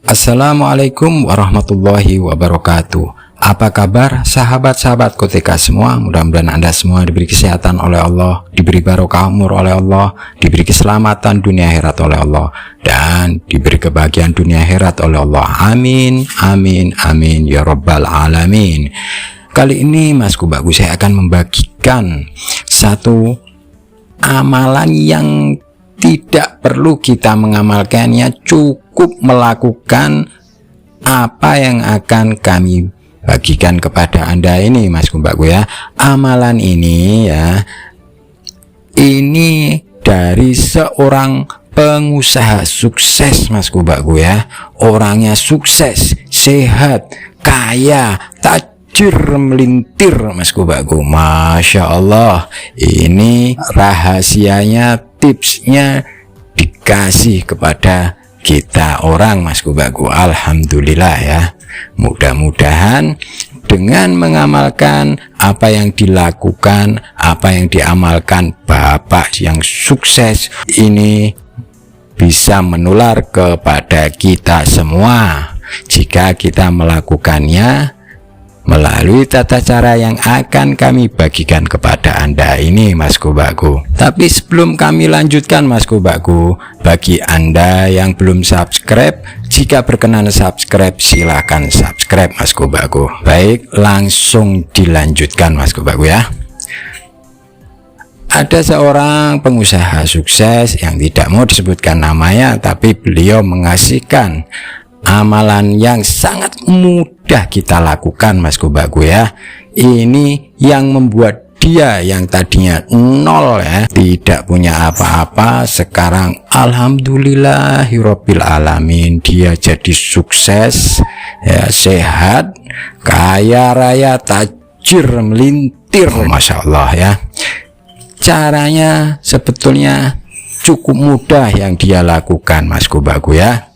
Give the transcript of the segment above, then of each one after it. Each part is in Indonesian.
Assalamualaikum warahmatullahi wabarakatuh. Apa kabar sahabat-sahabat Kotika semua? Mudah-mudahan Anda semua diberi kesehatan oleh Allah, diberi barokah umur oleh Allah, diberi keselamatan dunia akhirat oleh Allah, dan diberi kebahagiaan dunia akhirat oleh Allah. Amin, amin, amin ya rabbal alamin. Kali ini Mas Bagus saya akan membagikan satu amalan yang tidak perlu kita mengamalkannya, cukup melakukan apa yang akan kami bagikan kepada Anda ini Mas Bagus ya. Amalan ini ya, ini dari seorang pengusaha sukses Mas Bagus ya. Orangnya sukses, sehat, kaya, tajir melintir Mas Bagus. Masya Allah, ini rahasianya, tipsnya dikasih kepada kita orang Mas Bagus. Alhamdulillah ya. Mudah-mudahan dengan mengamalkan apa yang dilakukan, apa yang diamalkan Bapak yang sukses ini bisa menular kepada kita semua jika kita melakukannya melalui tata cara yang akan kami bagikan kepada Anda ini Mas Bagus. Tapi sebelum kami lanjutkan Mas Bagus, bagi Anda yang belum subscribe, jika berkenan subscribe silahkan subscribe Mas Bagus. Baik, langsung dilanjutkan Mas Bagus ya. Ada seorang pengusaha sukses yang tidak mau disebutkan namanya, tapi beliau mengasihkan amalan yang sangat mudah kita lakukan Mas Bagus ya. Ini yang membuat dia yang tadinya nol ya, tidak punya apa-apa, sekarang alhamdulillahirabbil alamin dia jadi sukses ya, sehat, kaya raya, tajir melintir. Masya Allah ya. Caranya sebetulnya cukup mudah yang dia lakukan Mas Bagus ya.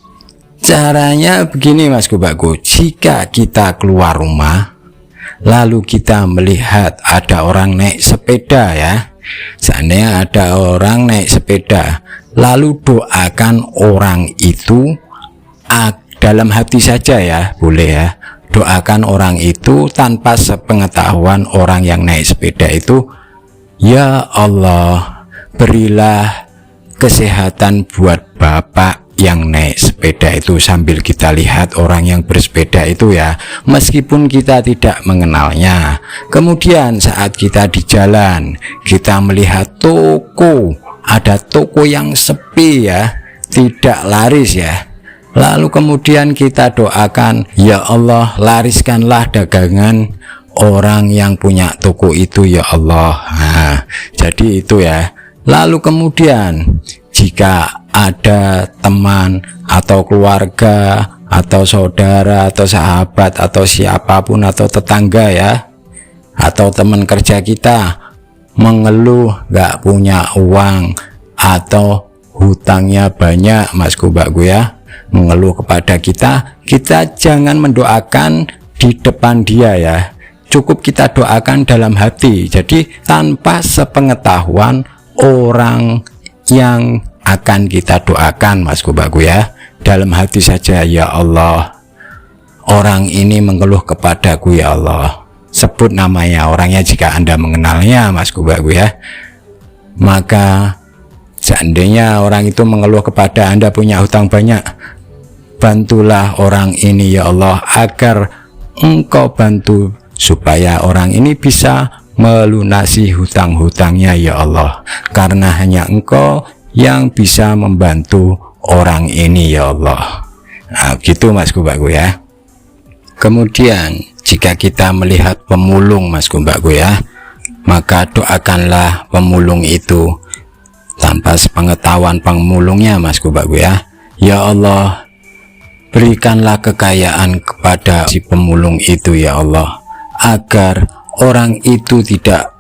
Caranya begini Mas Bagus, jika kita keluar rumah lalu kita melihat ada orang naik sepeda ya, seandainya ada orang naik sepeda, lalu doakan orang itu dalam hati saja ya, boleh ya, doakan orang itu tanpa sepengetahuan orang yang naik sepeda itu, ya Allah berilah kesehatan buat Bapak yang naik sepeda itu, sambil kita lihat orang yang bersepeda itu ya, meskipun kita tidak mengenalnya. Kemudian saat kita di jalan, kita melihat toko, ada toko yang sepi ya, tidak laris ya, lalu kemudian kita doakan, ya Allah lariskanlah dagangan orang yang punya toko itu ya Allah. Nah, jadi itu ya. Lalu kemudian jika ada teman atau keluarga atau saudara atau sahabat atau siapapun atau tetangga ya, atau teman kerja kita mengeluh gak punya uang atau hutangnya banyak Mas Bagus ya, mengeluh kepada kita, kita jangan mendoakan di depan dia ya, cukup kita doakan dalam hati. Jadi tanpa sepengetahuan orang yang akan kita doakan Mas Bagus ya, dalam hati saja, ya Allah orang ini mengeluh kepadaku ya Allah, sebut namanya orangnya jika Anda mengenalnya Mas Bagus ya. Maka seandainya orang itu mengeluh kepada Anda punya hutang banyak, bantulah orang ini ya Allah, agar Engkau bantu supaya orang ini bisa melunasi hutang-hutangnya ya Allah, karena hanya Engkau yang bisa membantu orang ini ya Allah. Nah gitu Mas Bagus ya. Kemudian jika kita melihat pemulung Mas Bagus ya, maka doakanlah pemulung itu tanpa sepengetahuan pemulungnya Mas Bagus ya. Ya Allah berikanlah kekayaan kepada si pemulung itu ya Allah, agar orang itu tidak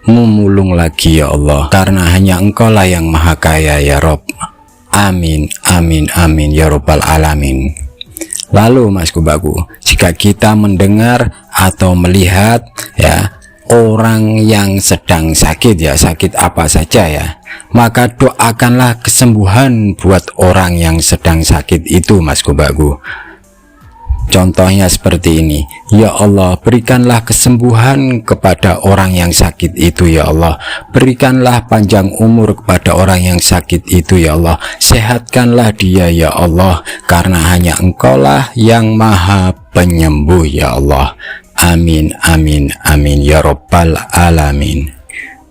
memulung lagi ya Allah, karena hanya Engkau lah yang maha kaya ya Rob. Amin, amin, amin ya rabbal alamin. Lalu Mas Bagus, jika kita mendengar atau melihat ya orang yang sedang sakit ya, sakit apa saja ya, maka doa doakanlah kesembuhan buat orang yang sedang sakit itu, Mas Kubakku. Contohnya seperti ini, ya Allah, berikanlah kesembuhan kepada orang yang sakit itu, ya Allah. Berikanlah panjang umur kepada orang yang sakit itu, ya Allah. Sehatkanlah dia, ya Allah, karena hanya Engkaulah yang maha penyembuh, ya Allah. Amin, amin, amin, ya Rabbal Alamin.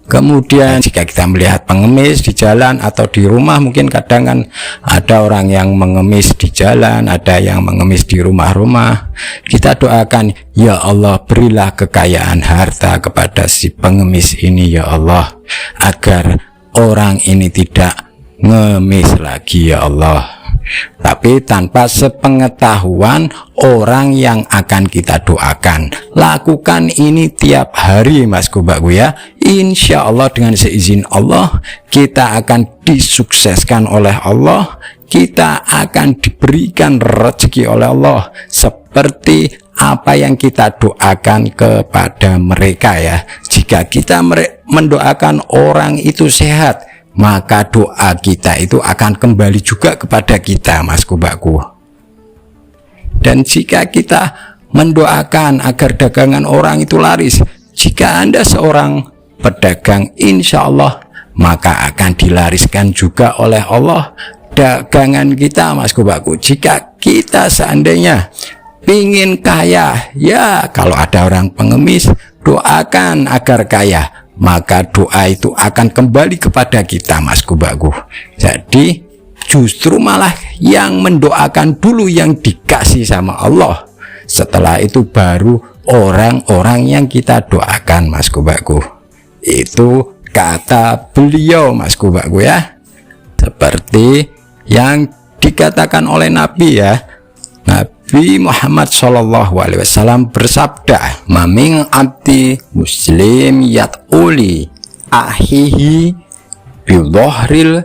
Kemudian jika kita melihat pengemis di jalan atau di rumah, mungkin kadang kan ada orang yang mengemis di jalan, ada yang mengemis di rumah-rumah. Kita doakan, ya Allah, berilah kekayaan harta kepada si pengemis ini, ya Allah, agar orang ini tidak ngemis lagi, ya Allah. Tapi tanpa sepengetahuan orang yang akan kita doakan. Lakukan ini tiap hari, Mas Kubakku, ya. Insya Allah dengan seizin Allah kita akan disukseskan oleh Allah, kita akan diberikan rezeki oleh Allah seperti apa yang kita doakan kepada mereka, ya. Jika kita mendoakan orang itu sehat, maka doa kita itu akan kembali juga kepada kita, Mas Kubakku. Dan jika kita mendoakan agar dagangan orang itu laris, jika Anda seorang pedagang, insya Allah maka akan dilariskan juga oleh Allah dagangan kita, Mas Kubakku. Jika kita seandainya ingin kaya, ya kalau ada orang pengemis, doakan agar kaya, maka doa itu akan kembali kepada kita, Mas Kubakku. Jadi justru malah yang mendoakan dulu yang dikasih sama Allah, setelah itu baru orang-orang yang kita doakan, Mas Kubakku. Itu kata beliau, Mas Kubakku, ya. Seperti yang dikatakan oleh Nabi, ya. Nabi Muhammad SAW bersabda, "Maming abdi muslim yat'uli ahihi bidhahril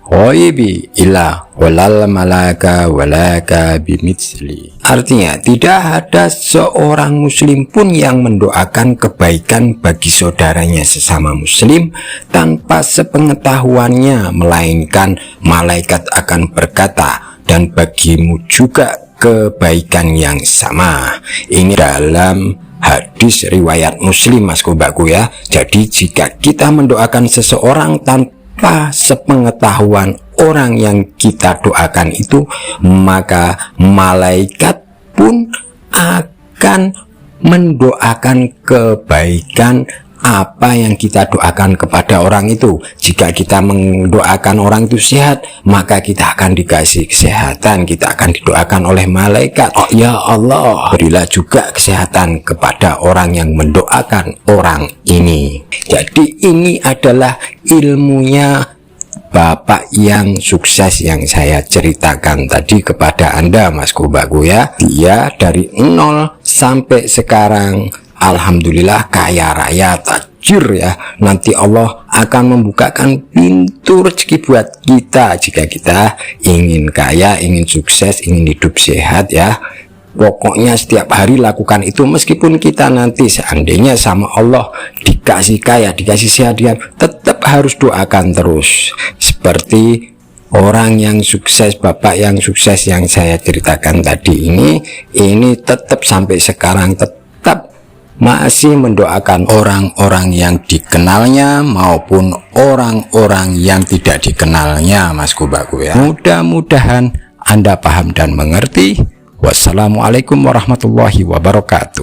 ghaibi ila walal malaka walaka bimitsli." Artinya, tidak ada seorang muslim pun yang mendoakan kebaikan bagi saudaranya sesama muslim tanpa sepengetahuannya, melainkan malaikat akan berkata, "Dan bagimu juga kebaikan yang sama." Ini dalam hadis riwayat Muslim, Mas Kubakku, ya. Jadi jika kita mendoakan seseorang tanpa sepengetahuan orang yang kita doakan itu, maka malaikat pun akan mendoakan kebaikan apa yang kita doakan kepada orang itu. Jika kita mendoakan orang itu sehat, maka kita akan dikasih kesehatan, kita akan didoakan oleh malaikat, "Oh ya Allah, berilah juga kesehatan kepada orang yang mendoakan orang ini." Jadi ini adalah ilmunya Bapak yang sukses yang saya ceritakan tadi kepada Anda, Mas Kubakku, ya. Dia dari nol sampai sekarang alhamdulillah kaya raya, tajir, ya. Nanti Allah akan membukakan pintu rezeki buat kita jika kita ingin kaya, ingin sukses, ingin hidup sehat, ya. Pokoknya setiap hari lakukan itu, meskipun kita nanti seandainya sama Allah dikasih kaya, dikasih sehat, dia tetap harus doakan terus. Seperti orang yang sukses, Bapak yang sukses yang saya ceritakan tadi ini tetap sampai sekarang tetap masih mendoakan orang-orang yang dikenalnya maupun orang-orang yang tidak dikenalnya, Mas Kubakku, ya. Mudah-mudahan Anda paham dan mengerti. Wassalamualaikum warahmatullahi wabarakatuh.